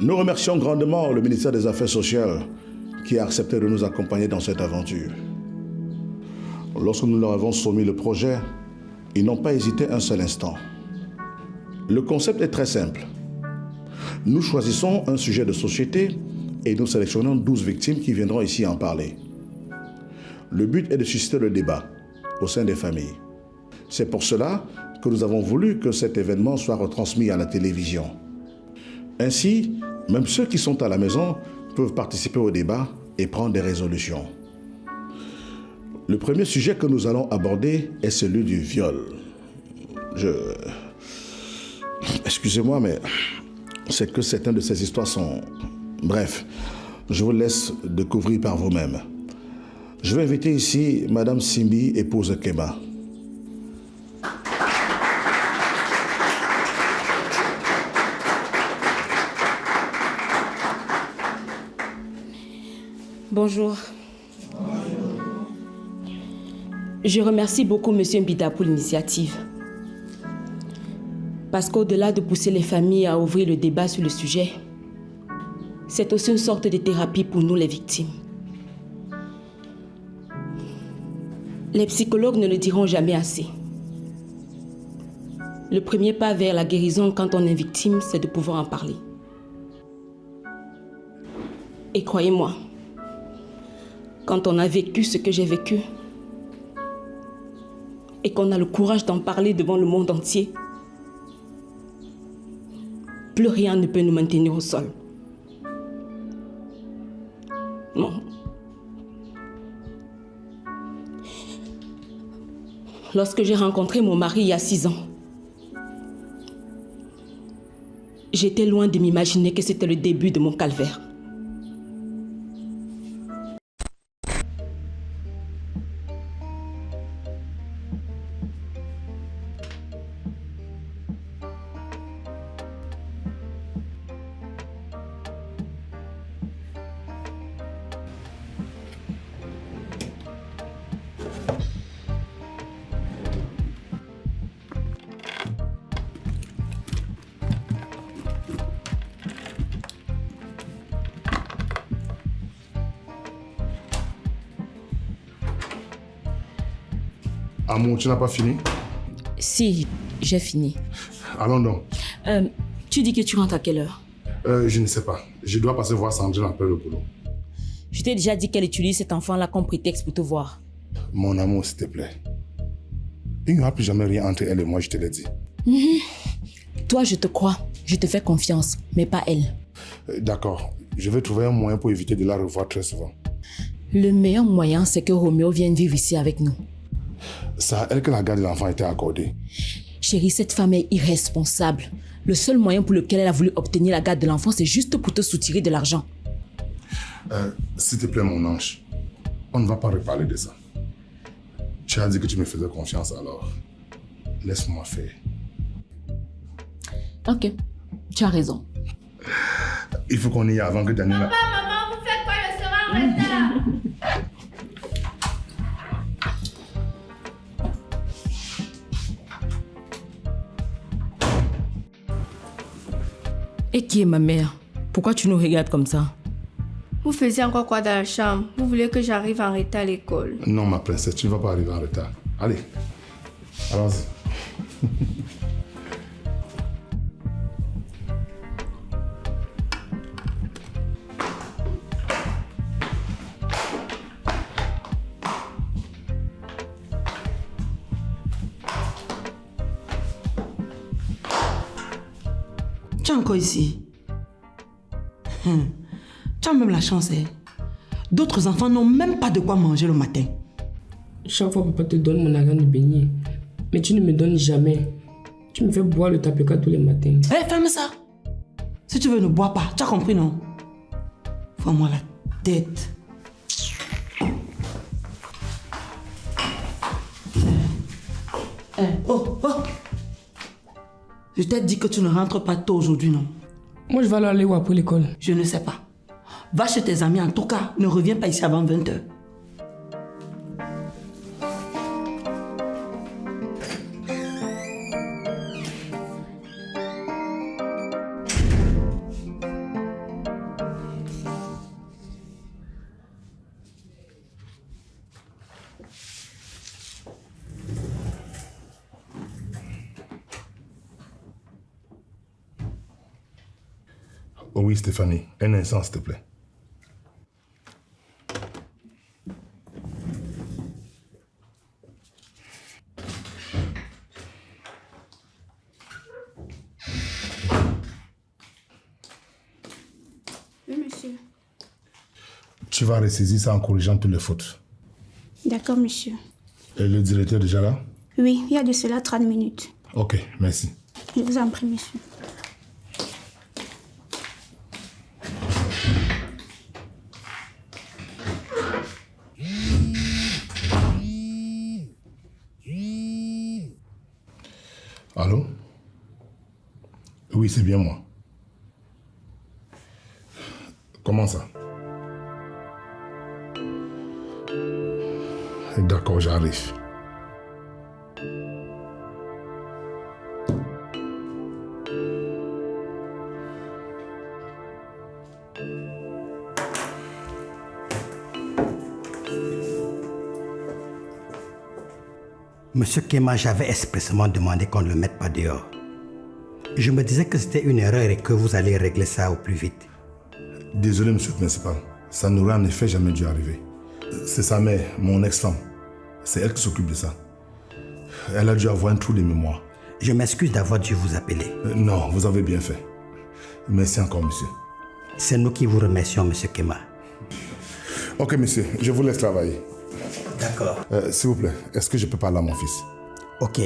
Nous remercions grandement le ministère des Affaires sociales qui a accepté de nous accompagner dans cette aventure. Lorsque nous leur avons soumis le projet, ils n'ont pas hésité un seul instant. Le concept est très simple. Nous choisissons un sujet de société et nous sélectionnons 12 victimes qui viendront ici en parler. Le but est de susciter le débat au sein des familles. C'est pour cela que nous avons voulu que cet événement soit retransmis à la télévision. Ainsi, même ceux qui sont à la maison peuvent participer au débat et prendre des résolutions. Le premier sujet que nous allons aborder est celui du viol. Excusez-moi, mais c'est que certaines de ces histoires sont... Bref, je vous laisse découvrir par vous-même. Je vais inviter ici Madame Simbi, épouse Keba. Bonjour. Je remercie beaucoup M. Mbida pour l'initiative. Parce qu'au-delà de pousser les familles à ouvrir le débat sur le sujet, c'est aussi une sorte de thérapie pour nous les victimes. Les psychologues ne le diront jamais assez. Le premier pas vers la guérison quand on est victime, c'est de pouvoir en parler. Et croyez-moi, quand on a vécu ce que j'ai vécu et qu'on a le courage d'en parler devant le monde entier, plus rien ne peut nous maintenir au sol. Non. Lorsque j'ai rencontré mon mari il y a 6 ans, j'étais loin de m'imaginer que c'était le début de mon calvaire. Amour, tu n'as pas fini? Si, j'ai fini. Allons donc. Tu dis que tu rentres à quelle heure? Je ne sais pas. Je dois passer voir Sandrine après le boulot. Je t'ai déjà dit qu'elle utilise cet enfant-là comme prétexte pour te voir. Mon amour, s'il te plaît. Il n'y aura plus jamais rien entre elle et moi, je te l'ai dit. Toi, je te crois. Je te fais confiance, mais pas elle. D'accord. Je vais trouver un moyen pour éviter de la revoir très souvent. Le meilleur moyen, c'est que Roméo vienne vivre ici avec nous. C'est à elle que la garde de l'enfant a été accordée. Chérie, cette femme est irresponsable. Le seul moyen pour lequel elle a voulu obtenir la garde de l'enfant, c'est juste pour te soutirer de l'argent. S'il te plaît, mon ange, on ne va pas reparler de ça. Tu as dit que tu me faisais confiance, alors laisse-moi faire. Ok, tu as raison. Il faut qu'on y aille avant que Daniela... Papa, maman, vous faites quoi? Je serai en retard. Et qui est ma mère? Pourquoi tu nous regardes comme ça? Vous faisiez encore quoi dans la chambre? Vous voulez que j'arrive en retard à l'école? Non, ma princesse, tu ne vas pas arriver en retard. Allez, allons-y. Tu es encore ici. Tu as même la chance. Hein? D'autres enfants n'ont même pas de quoi manger le matin. Chaque fois, papa te donne mon argent de beignet. Mais tu ne me donnes jamais. Tu me fais boire le tapioca tous les matins. Hé, ferme ça. Si tu veux, ne bois pas. Tu as compris, non? Fais-moi la tête. Oh. Je t'ai dit que tu ne rentres pas tôt aujourd'hui, non? Moi, je vais aller où après l'école? Je ne sais pas. Va chez tes amis, en tout cas, ne reviens pas ici avant 20h. Oh oui, Stéphanie. Un instant, s'il te plaît. Oui, monsieur. Tu vas ressaisir ça en corrigeant toutes les fautes. D'accord, monsieur. Et le directeur est déjà là? Oui, il y a de cela 30 minutes. Ok, merci. Je vous en prie, monsieur. Allô? Oui, c'est bien moi. Comment ça? D'accord, j'arrive. Monsieur Kema, j'avais expressément demandé qu'on ne le mette pas dehors. Je me disais que c'était une erreur et que vous allez régler ça au plus vite. Désolé, monsieur le principal. Ça n'aurait en effet jamais dû arriver. C'est sa mère, mon ex-femme. C'est elle qui s'occupe de ça. Elle a dû avoir un trou de mémoire. Je m'excuse d'avoir dû vous appeler. Non, vous avez bien fait. Merci encore, monsieur. C'est nous qui vous remercions, monsieur Kema. Ok, monsieur, je vous laisse travailler. D'accord. S'il vous plaît, est-ce que je peux parler à mon fils? Ok,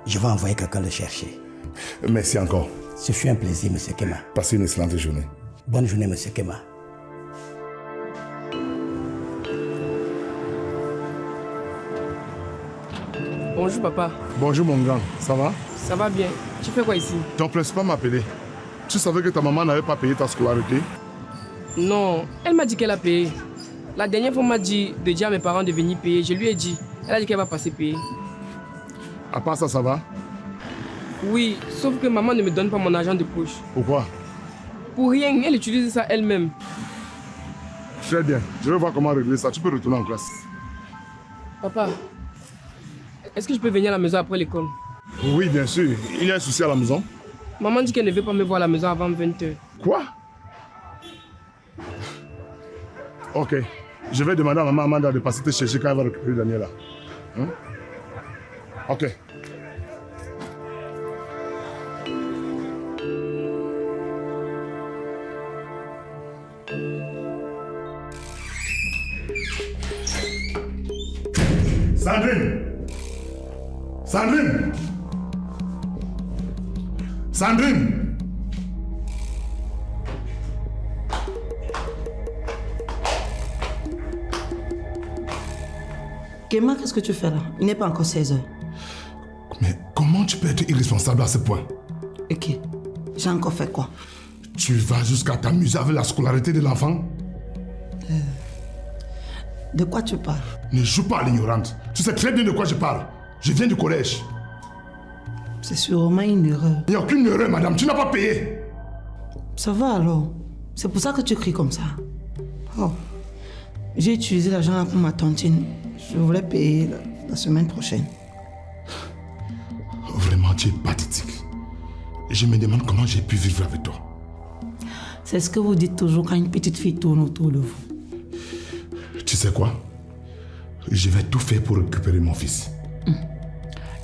je vais envoyer quelqu'un le chercher. Merci encore. Ce fut un plaisir, monsieur Kema. Passez une excellente journée. Bonne journée, monsieur Kema. Bonjour papa. Bonjour mon grand, ça va? Ça va bien. Tu fais quoi ici? Ton principal m'a appelé. Tu savais que ta maman n'avait pas payé ta scolarité? Non, elle m'a dit qu'elle a payé. La dernière fois, on m'a dit de dire à mes parents de venir payer. Je lui ai dit. Elle a dit qu'elle va passer payer. À part ça, ça va? Oui, sauf que maman ne me donne pas mon argent de poche. Pourquoi? Pour rien, elle utilise ça elle-même. Très bien, je vais voir comment régler ça. Tu peux retourner en classe. Papa, est-ce que je peux venir à la maison après l'école? Oui, bien sûr. Il y a un souci à la maison? Maman dit qu'elle ne veut pas me voir à la maison avant 20h. Quoi? Ok. Je vais demander à maman Amanda de passer te chercher quand elle va récupérer Daniela. Hein? Ok. Sandrine! Sandrine! Sandrine! Kema, qu'est-ce que tu fais là? Il n'est pas encore 16 heures. Mais comment tu peux être irresponsable à ce point? Ok. J'ai encore fait quoi? Tu vas jusqu'à t'amuser avec la scolarité de l'enfant? De quoi tu parles? Ne joue pas à l'ignorante. Tu sais très bien de quoi je parle. Je viens du collège. C'est sûrement une erreur. Il n'y a aucune erreur, madame. Tu n'as pas payé. Ça va alors? C'est pour ça que tu cries comme ça? Oh. J'ai utilisé l'argent pour ma tontine. Je voulais payer la semaine prochaine. Vraiment, tu es pathétique. Je me demande comment j'ai pu vivre avec toi. C'est ce que vous dites toujours quand une petite fille tourne autour de vous. Tu sais quoi? Je vais tout faire pour récupérer mon fils.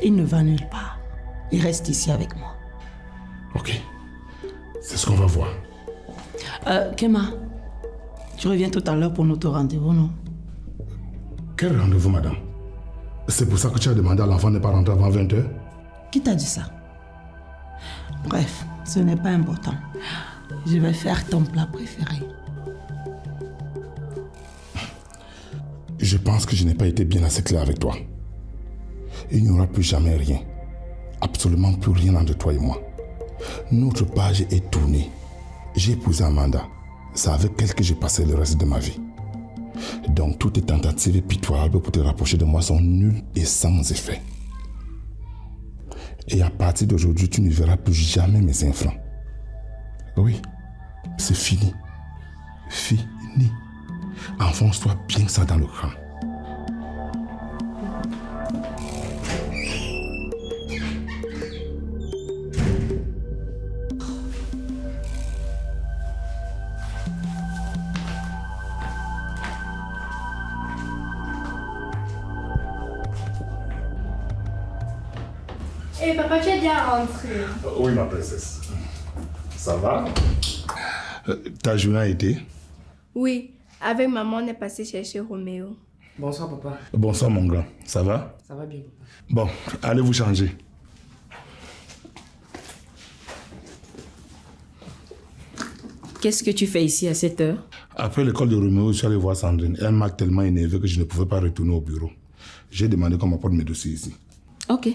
Il ne va nulle part. Il reste ici avec moi. Ok. C'est ce qu'on va voir. Kema, tu reviens tout à l'heure pour notre rendez-vous, non? Quel rendez-vous, madame? C'est pour ça que tu as demandé à l'enfant de ne pas rentrer avant 20h? Qui t'a dit ça? Bref, ce n'est pas important. Je vais faire ton plat préféré. Je pense que je n'ai pas été bien assez clair avec toi. Il n'y aura plus jamais rien. Absolument plus rien entre toi et moi. Notre page est tournée. J'ai épousé Amanda. C'est avec elle que j'ai passé le reste de ma vie. Donc toutes tes tentatives pitoyables pour te rapprocher de moi sont nulles et sans effet. Et à partir d'aujourd'hui, tu ne verras plus jamais mes enfants. Oui, c'est fini. Fini. Enfonce-toi bien ça dans le crâne. Et papa, tu es bien rentré. Oui, ma princesse. Ça va? Ta journée a été? Oui, avec maman, on est passé chercher Roméo. Bonsoir, papa. Bonsoir, mon grand. Ça va? Ça va bien, papa. Bon, allez vous changer. Qu'est-ce que tu fais ici à cette heure? Après l'école de Roméo, je suis allé voir Sandrine. Elle m'a tellement énervé que je ne pouvais pas retourner au bureau. J'ai demandé qu'on m'apporte mes dossiers ici. Ok.